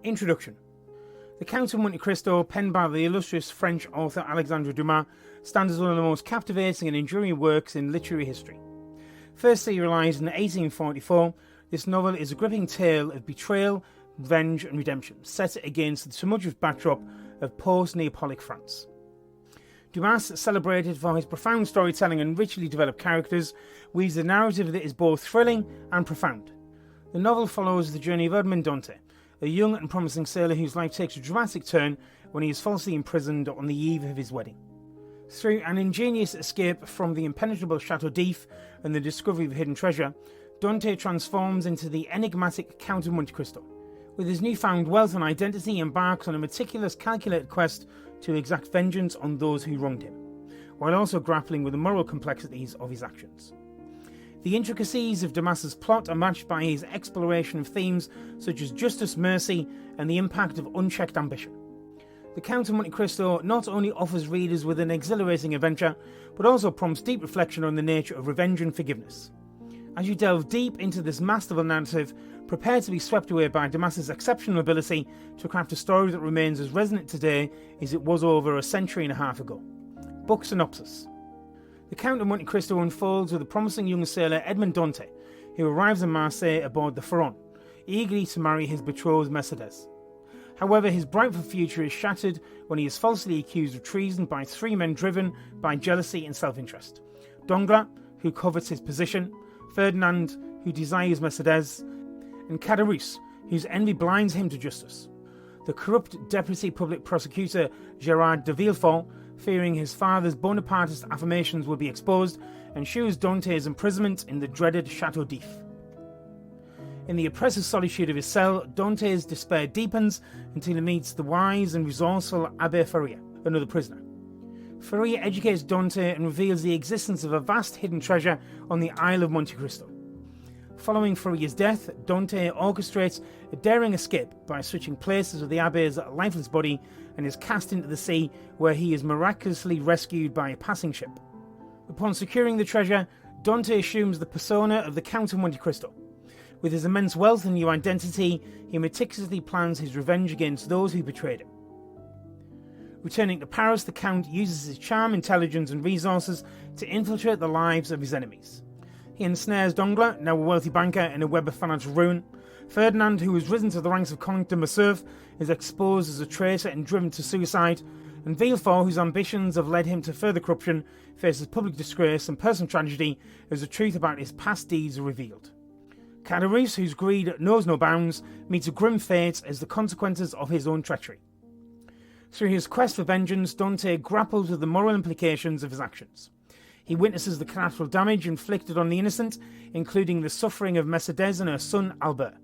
Introduction. The Count of Monte Cristo, penned by the illustrious French author Alexandre Dumas, stands as one of the most captivating and enduring works in literary history. First serialised in 1844, this novel is a gripping tale of betrayal, revenge and redemption, set against the tumultuous backdrop of post-Neapolitan France. Dumas, celebrated for his profound storytelling and richly developed characters, weaves a narrative that is both thrilling and profound. The novel follows the journey of Edmond Dante, a young and promising sailor whose life takes a dramatic turn when he is falsely imprisoned on the eve of his wedding. Through an ingenious escape from the impenetrable Chateau d'If and the discovery of hidden treasure, Dante transforms into the enigmatic Count of Monte Cristo. With his newfound wealth and identity, he embarks on a meticulous, calculated quest to exact vengeance on those who wronged him, while also grappling with the moral complexities of his actions. The intricacies of Dumas's plot are matched by his exploration of themes such as justice, mercy, and the impact of unchecked ambition. The Count of Monte Cristo not only offers readers with an exhilarating adventure, but also prompts deep reflection on the nature of revenge and forgiveness. As you delve deep into this masterful narrative, prepare to be swept away by Dumas's exceptional ability to craft a story that remains as resonant today as it was over a century and a half ago. Book synopsis. The Count of Monte Cristo unfolds with a promising young sailor Edmond Dante, who arrives in Marseille aboard the Pharaon, eagerly to marry his betrothed Mercedes. However, his bright future is shattered when he is falsely accused of treason by three men driven by jealousy and self-interest: Danglars, who covets his position; Ferdinand, who desires Mercedes; and Caderousse, whose envy blinds him to justice. The corrupt deputy public prosecutor Gérard de Villefort, fearing his father's Bonapartist affirmations will be exposed, ensures Dante's imprisonment in the dreaded Chateau d'If. In the oppressive solitude of his cell, Dante's despair deepens until he meets the wise and resourceful Abbé Faria, another prisoner. Faria educates Dante and reveals the existence of a vast hidden treasure on the Isle of Monte Cristo. Following Faria's death, Dante orchestrates a daring escape by switching places with the Abbé's lifeless body and is cast into the sea, where he is miraculously rescued by a passing ship. Upon securing the treasure, Dante assumes the persona of the Count of Monte Cristo. With his immense wealth and new identity, he meticulously plans his revenge against those who betrayed him. Returning to Paris, the Count uses his charm, intelligence and resources to infiltrate the lives of his enemies. He ensnares Danglars, now a wealthy banker, in a web of financial ruin. Ferdinand, who has risen to the ranks of Comte de Morcerf, is exposed as a traitor and driven to suicide, and Villefort, whose ambitions have led him to further corruption, faces public disgrace and personal tragedy as the truth about his past deeds are revealed. Caderousse, whose greed knows no bounds, meets a grim fate as the consequences of his own treachery. Through his quest for vengeance, Dante grapples with the moral implications of his actions. He witnesses the collateral damage inflicted on the innocent, including the suffering of Mercedes and her son Albert.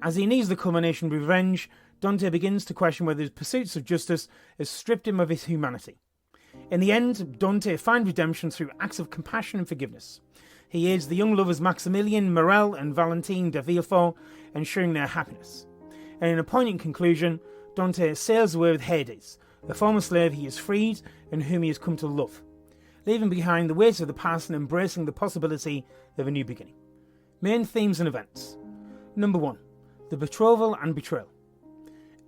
As he nears the culmination of revenge, Dante begins to question whether his pursuits of justice have stripped him of his humanity. In the end, Dante finds redemption through acts of compassion and forgiveness. He aids the young lovers Maximilien Morel and Valentine de Villefort, ensuring their happiness. And in a poignant conclusion, Dante sails away with Hades, the former slave he has freed and whom he has come to love, leaving behind the weight of the past and embracing the possibility of a new beginning. Main themes and events. Number 1. The betrothal and betrayal.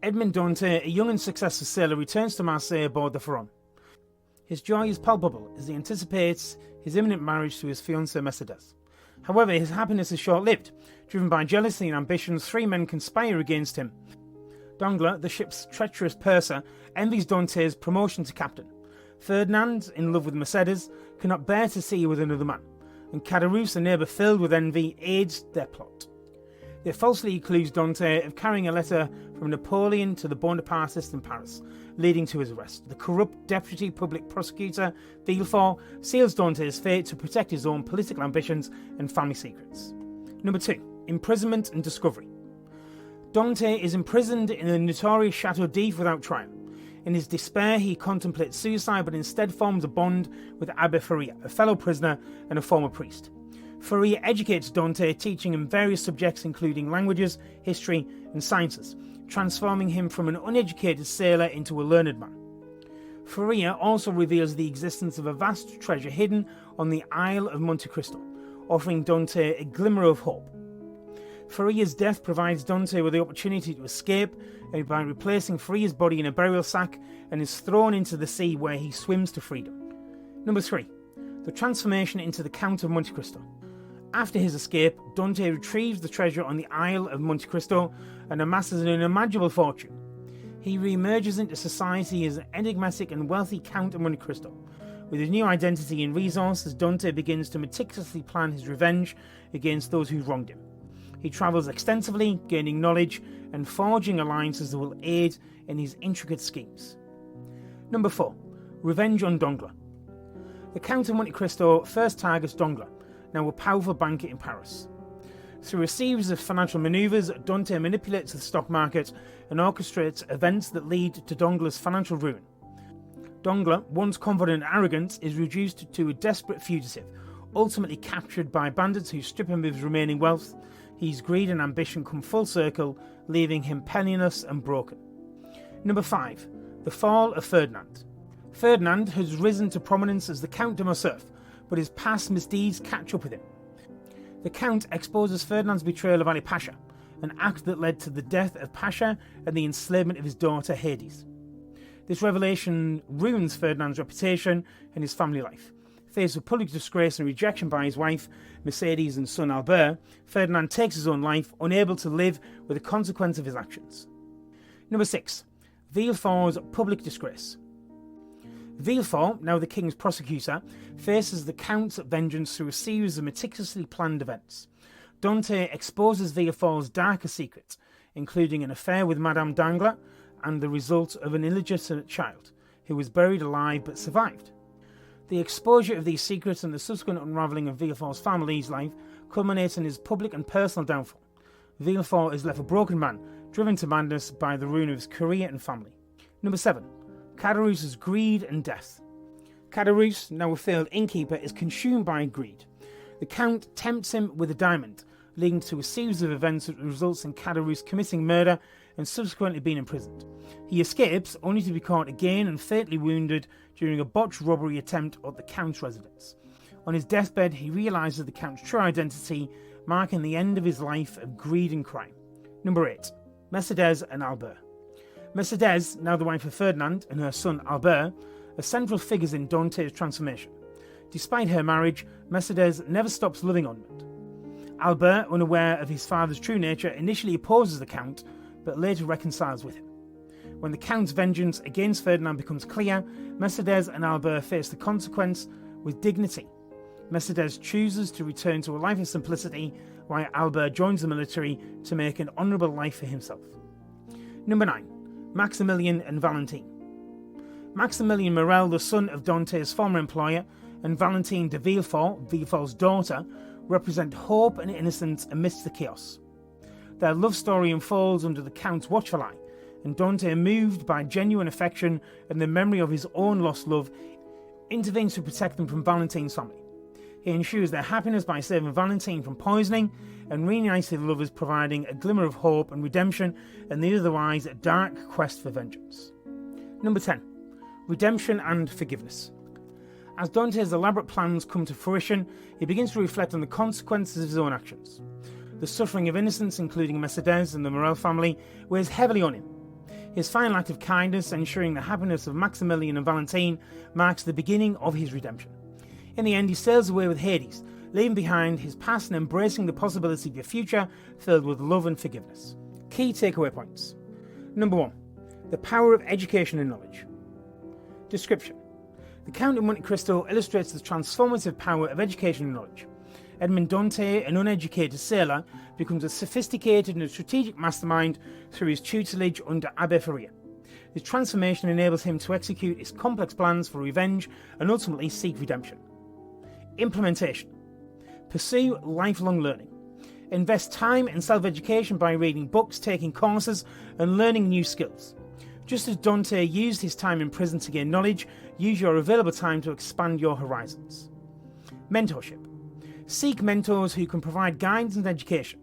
Edmond Dante, a young and successful sailor, returns to Marseille aboard the Pharaon. His joy is palpable as he anticipates his imminent marriage to his fiancée Mercedes. However, his happiness is short-lived. Driven by jealousy and ambitions, three men conspire against him. Danglars, the ship's treacherous purser, envies Dante's promotion to captain. Ferdinand, in love with Mercedes, cannot bear to see her with another man, and Caderousse, a neighbour filled with envy, aids their plot. They falsely accuse Dante of carrying a letter from Napoleon to the Bonapartists in Paris, leading to his arrest. The corrupt deputy public prosecutor, Villefort, seals Dante's fate to protect his own political ambitions and family secrets. Number 2. Imprisonment and discovery. Dante is imprisoned in the notorious Chateau d'If without trial. In his despair, he contemplates suicide, but instead forms a bond with Abbé Faria, a fellow prisoner and a former priest. Faria educates Dante, teaching him various subjects including languages, history and sciences, transforming him from an uneducated sailor into a learned man. Faria also reveals the existence of a vast treasure hidden on the Isle of Monte Cristo, offering Dante a glimmer of hope. Faria's death provides Dante with the opportunity to escape by replacing Faria's body in a burial sack, and is thrown into the sea where he swims to freedom. Number 3. The transformation into the Count of Monte Cristo. After his escape, Dante retrieves the treasure on the Isle of Monte Cristo and amasses an unimaginable fortune. He re-emerges into society as an enigmatic and wealthy Count of Monte Cristo. With his new identity and resources, Dante begins to meticulously plan his revenge against those who wronged him. He travels extensively, gaining knowledge and forging alliances that will aid in his intricate schemes. Number 4. Revenge on Danglars. The Count of Monte Cristo first targets Danglars, now a powerful banker in Paris. Through a series of financial maneuvers, Dante manipulates the stock market and orchestrates events that lead to Danglars' financial ruin. Danglars, once confident and arrogant, is reduced to a desperate fugitive, ultimately captured by bandits who strip him of his remaining wealth. His greed and ambition come full circle, leaving him penniless and broken. Number 5. The fall of Ferdinand. Ferdinand has risen to prominence as the Count de Morcerf, but his past misdeeds catch up with him. The Count exposes Ferdinand's betrayal of Ali Pasha, an act that led to the death of Pasha and the enslavement of his daughter Hades. This revelation ruins Ferdinand's reputation and his family life. Faced with public disgrace and rejection by his wife, Mercedes, and son Albert, Ferdinand takes his own life, unable to live with the consequence of his actions. Number 6. Villefort's public disgrace. Villefort, now the king's prosecutor, faces the Count's vengeance through a series of meticulously planned events. Dante exposes Villefort's darker secrets, including an affair with Madame Danglars and the result of an illegitimate child, who was buried alive but survived. The exposure of these secrets and the subsequent unravelling of Villefort's family's life culminates in his public and personal downfall. Villefort is left a broken man, driven to madness by the ruin of his career and family. Number 7. Caderousse's greed and death. Caderousse, now a failed innkeeper, is consumed by greed. The Count tempts him with a diamond, leading to a series of events that results in Caderousse committing murder and subsequently being imprisoned. He escapes, only to be caught again and fatally wounded during a botched robbery attempt at the Count's residence. On his deathbed, he realises the Count's true identity, marking the end of his life of greed and crime. Number 8. Mercedes and Albert. Mercedes, now the wife of Ferdinand, and her son Albert, are central figures in Dante's transformation. Despite her marriage, Mercedes never stops loving Edmond. Albert, unaware of his father's true nature, initially opposes the Count, but later reconciles with him. When the Count's vengeance against Ferdinand becomes clear, Mercedes and Albert face the consequence with dignity. Mercedes chooses to return to a life of simplicity, while Albert joins the military to make an honourable life for himself. Number 9. Maximilian and Valentine. Maximilian Morel, the son of Dante's former employer, and Valentine de Villefort, Villefort's daughter, represent hope and innocence amidst the chaos. Their love story unfolds under the Count's watchful eye, and Dante, moved by genuine affection and the memory of his own lost love, intervenes to protect them from Valentine's family. He ensures their happiness by saving Valentine from poisoning and reunites the lovers, providing a glimmer of hope and redemption in the otherwise dark quest for vengeance. Number 10. Redemption and forgiveness. As Dante's elaborate plans come to fruition, he begins to reflect on the consequences of his own actions. The suffering of innocents, including Mercedes and the Morel family, weighs heavily on him. His final act of kindness, ensuring the happiness of Maximilian and Valentine, marks the beginning of his redemption. In the end, he sails away with Hades, leaving behind his past and embracing the possibility of a future filled with love and forgiveness. Key takeaway points. Number 1. The power of education and knowledge. Description. The Count of Monte Cristo illustrates the transformative power of education and knowledge. Edmond Dante, an uneducated sailor, becomes a sophisticated and strategic mastermind through his tutelage under Abbe Faria. His transformation enables him to execute his complex plans for revenge and ultimately seek redemption. Implementation. Pursue lifelong learning. Invest time in self-education by reading books, taking courses, and learning new skills. Just as Dante used his time in prison to gain knowledge, use your available time to expand your horizons. Mentorship. Seek mentors who can provide guidance and education.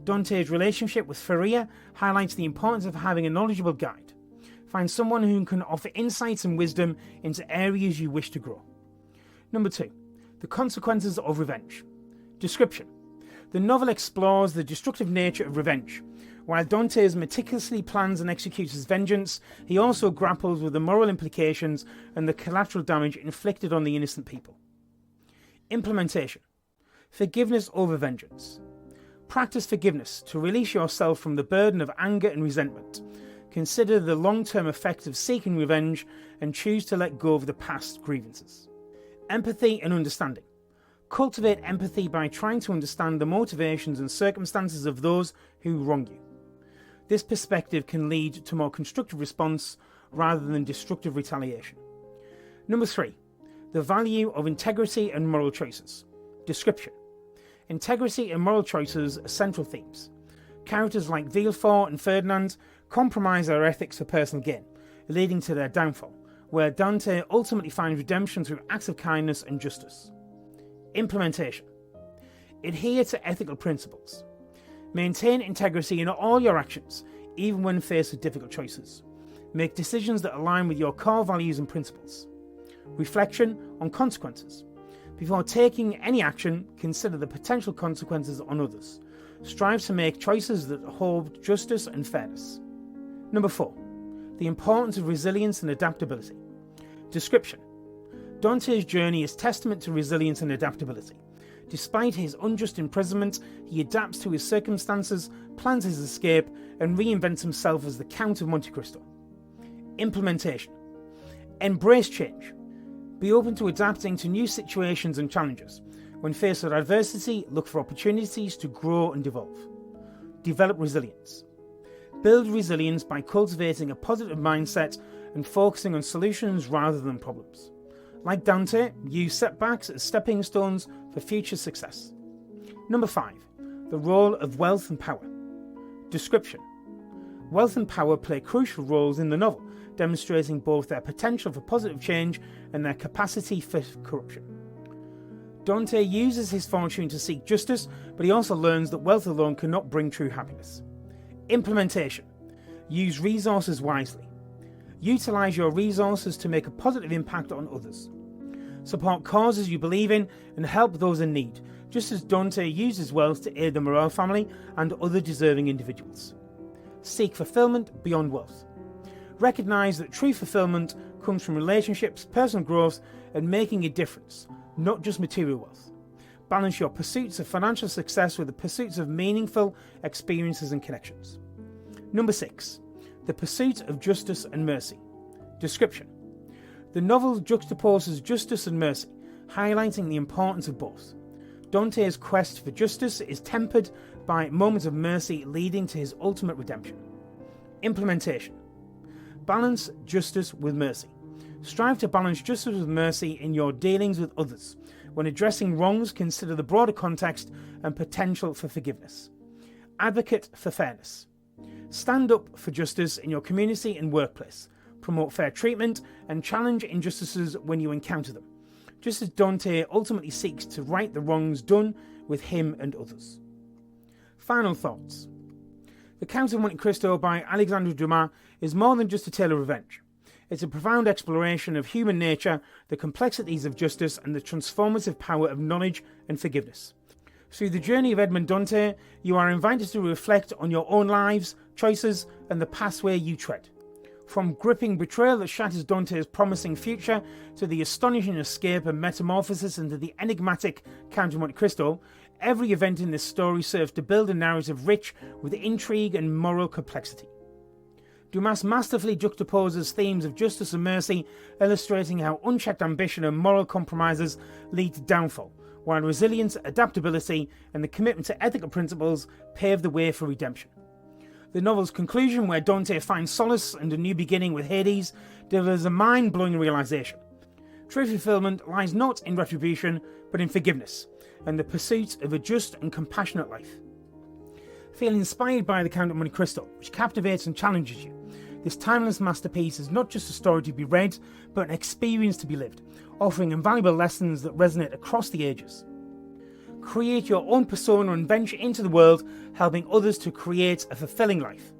Dante's relationship with Faria highlights the importance of having a knowledgeable guide. Find someone who can offer insights and wisdom into areas you wish to grow. Number 2. The consequences of revenge. Description. The novel explores the destructive nature of revenge. While Dante meticulously plans and executes his vengeance, he also grapples with the moral implications and the collateral damage inflicted on the innocent people. Implementation. Forgiveness over vengeance. Practice forgiveness to release yourself from the burden of anger and resentment. Consider the long-term effects of seeking revenge and choose to let go of the past grievances. Empathy and understanding. Cultivate empathy by trying to understand the motivations and circumstances of those who wrong you. This perspective can lead to more constructive response rather than destructive retaliation. Number 3. The value of integrity and moral choices. Description. Integrity and moral choices are central themes. Characters like Villefort and Ferdinand compromise their ethics for personal gain, leading to their downfall, where Dante ultimately finds redemption through acts of kindness and justice. Implementation. Adhere to ethical principles. Maintain integrity in all your actions, even when faced with difficult choices. Make decisions that align with your core values and principles. Reflection on consequences. Before taking any action, consider the potential consequences on others. Strive to make choices that uphold justice and fairness. Number 4. The importance of resilience and adaptability. Description. Dante's journey is testament to resilience and adaptability. Despite his unjust imprisonment, he adapts to his circumstances, plans his escape, and reinvents himself as the Count of Monte Cristo. Implementation. Embrace change. Be open to adapting to new situations and challenges. When faced with adversity, look for opportunities to grow and evolve. Develop resilience. Build resilience by cultivating a positive mindset and focusing on solutions rather than problems. Like Dante, use setbacks as stepping stones for future success. Number 5. The role of wealth and power. Description. Wealth and power play crucial roles in the novel, demonstrating both their potential for positive change and their capacity for corruption. Dante uses his fortune to seek justice, but he also learns that wealth alone cannot bring true happiness. Implementation. Use resources wisely. Utilize your resources to make a positive impact on others. Support causes you believe in and help those in need, just as Dante uses wealth to aid the Morel family and other deserving individuals. Seek fulfillment beyond wealth. Recognize that true fulfillment comes from relationships, personal growth, and making a difference, not just material wealth. Balance your pursuits of financial success with the pursuits of meaningful experiences and connections. Number 6. The pursuit of justice and mercy. Description. The novel juxtaposes justice and mercy, highlighting the importance of both. Dante's quest for justice is tempered by moments of mercy leading to his ultimate redemption. Implementation. Balance justice with mercy. Strive to balance justice with mercy in your dealings with others. When addressing wrongs, consider the broader context and potential for forgiveness. Advocate for fairness. Stand up for justice in your community and workplace. Promote fair treatment and challenge injustices when you encounter them, just as Dante ultimately seeks to right the wrongs done with him and others. Final thoughts. The Count of Monte Cristo by Alexandre Dumas is more than just a tale of revenge. It's a profound exploration of human nature, the complexities of justice, and the transformative power of knowledge and forgiveness. Through the journey of Edmond Dante, you are invited to reflect on your own lives, choices, and the pathway you tread. From gripping betrayal that shatters Dante's promising future to the astonishing escape and metamorphosis into the enigmatic Count of Monte Cristo, every event in this story serves to build a narrative rich with intrigue and moral complexity. Dumas masterfully juxtaposes themes of justice and mercy, illustrating how unchecked ambition and moral compromises lead to downfall, while resilience, adaptability, and the commitment to ethical principles pave the way for redemption. The novel's conclusion, where Dante finds solace and a new beginning with Hades, delivers a mind-blowing realization. True fulfillment lies not in retribution, but in forgiveness, and the pursuit of a just and compassionate life. Feel inspired by the Count of Monte Cristo, which captivates and challenges you. This timeless masterpiece is not just a story to be read, but an experience to be lived, offering invaluable lessons that resonate across the ages. Create your own persona and venture into the world, helping others to create a fulfilling life.